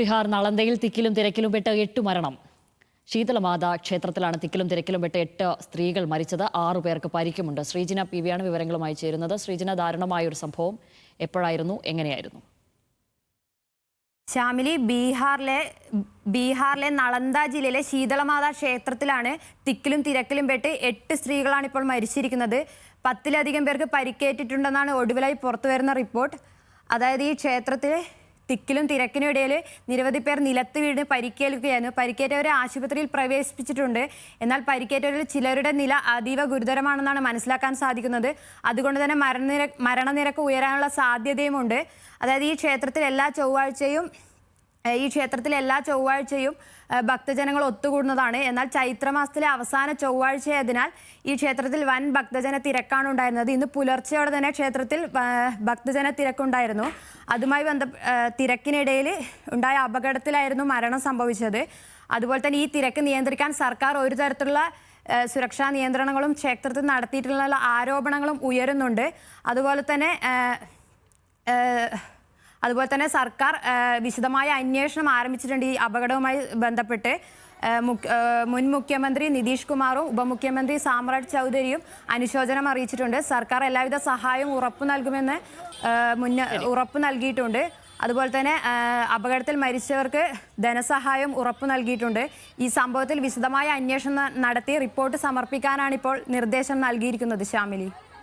ബീഹാർ നളന്ദയിൽ തിക്കിലും തിരക്കിലും പെട്ട് 8 മരണം. ശീതളമാത ക്ഷേത്രത്തിലാണ് തിക്കിലും തിരക്കിലും പെട്ട് 8 സ്ത്രീകൾ മരിച്ചത്. 6 പേർക്ക് പരിക്കുമുണ്ട്. ശ്രീജിന പി വിയാണ് വിവരങ്ങളുമായി ചേരുന്നത്. ശ്രീജിന, ദാരുണമായ ഒരു സംഭവം എപ്പോഴായിരുന്നു, എങ്ങനെയായിരുന്നു? ശ്യാമിലി, ബീഹാറിലെ നളന്ദ ജില്ലയിലെ ശീതളമാത ക്ഷേത്രത്തിലാണ് തിക്കിലും തിരക്കിലും പെട്ട് 8 സ്ത്രീകളാണ് ഇപ്പോൾ മരിച്ചിരിക്കുന്നത്. 10-ലധികം പേർക്ക് പരിക്കേറ്റിട്ടുണ്ടെന്നാണ് ഒടുവിലായി പുറത്തുവരുന്ന റിപ്പോർട്ട്. അതായത് ഈ ക്ഷേത്രത്തിൽ തിക്കിലും തിരക്കിനും ഇടയിൽ നിരവധി പേർ നിലത്ത് വീണ് പരിക്കേൽക്കുകയായിരുന്നു. പരിക്കേറ്റവരെ ആശുപത്രിയിൽ പ്രവേശിപ്പിച്ചിട്ടുണ്ട്. എന്നാൽ പരിക്കേറ്റവരിൽ ചിലരുടെ നില അതീവ ഗുരുതരമാണെന്നാണ് മനസ്സിലാക്കാൻ സാധിക്കുന്നത്. അതുകൊണ്ട് തന്നെ മരണനിരക്ക് ഉയരാനുള്ള സാധ്യതയുമുണ്ട്. അതായത് ഈ ക്ഷേത്രത്തിൽ എല്ലാ ചൊവ്വാഴ്ചയും ഭക്തജനങ്ങൾ ഒത്തുകൂടുന്നതാണ്. എന്നാൽ ചൈത്രമാസത്തിലെ അവസാന ചൊവ്വാഴ്ചയായതിനാൽ ഈ ക്ഷേത്രത്തിൽ വൻ ഭക്തജന തിരക്കാണ് ഉണ്ടായിരുന്നത്. ഇന്ന് പുലർച്ചയോടെ തന്നെ ക്ഷേത്രത്തിൽ ഭക്തജന തിരക്കുണ്ടായിരുന്നു. അതുമായി തിരക്കിനിടയിൽ ഉണ്ടായ അപകടത്തിലായിരുന്നു മരണം സംഭവിച്ചത്. അതുപോലെ തന്നെ ഈ തിരക്ക് നിയന്ത്രിക്കാൻ സർക്കാർ ഒരു തരത്തിലുള്ള സുരക്ഷാ നിയന്ത്രണങ്ങളും ക്ഷേത്രത്തിൽ നടത്തിയിട്ടുള്ള ആരോപണങ്ങളും ഉയരുന്നുണ്ട്. അതുപോലെ തന്നെ സർക്കാർ വിശദമായ അന്വേഷണം ആരംഭിച്ചിട്ടുണ്ട്. ഈ അപകടവുമായി ബന്ധപ്പെട്ട് മുൻ മുഖ്യമന്ത്രി നിതീഷ് കുമാറും ഉപമുഖ്യമന്ത്രി സാമ്രാജ് ചൗധരിയും അനുശോചനം അറിയിച്ചിട്ടുണ്ട്. സർക്കാർ എല്ലാവിധ സഹായവും ഉറപ്പു നൽകിയിട്ടുണ്ട്. അതുപോലെ തന്നെ അപകടത്തിൽ മരിച്ചവർക്ക് ധനസഹായം ഉറപ്പു നൽകിയിട്ടുണ്ട്. ഈ സംഭവത്തിൽ വിശദമായ അന്വേഷണം നടത്തി റിപ്പോർട്ട് സമർപ്പിക്കാനാണ് ഇപ്പോൾ നിർദ്ദേശം നൽകിയിരിക്കുന്നത്. ശ്യാമിലി.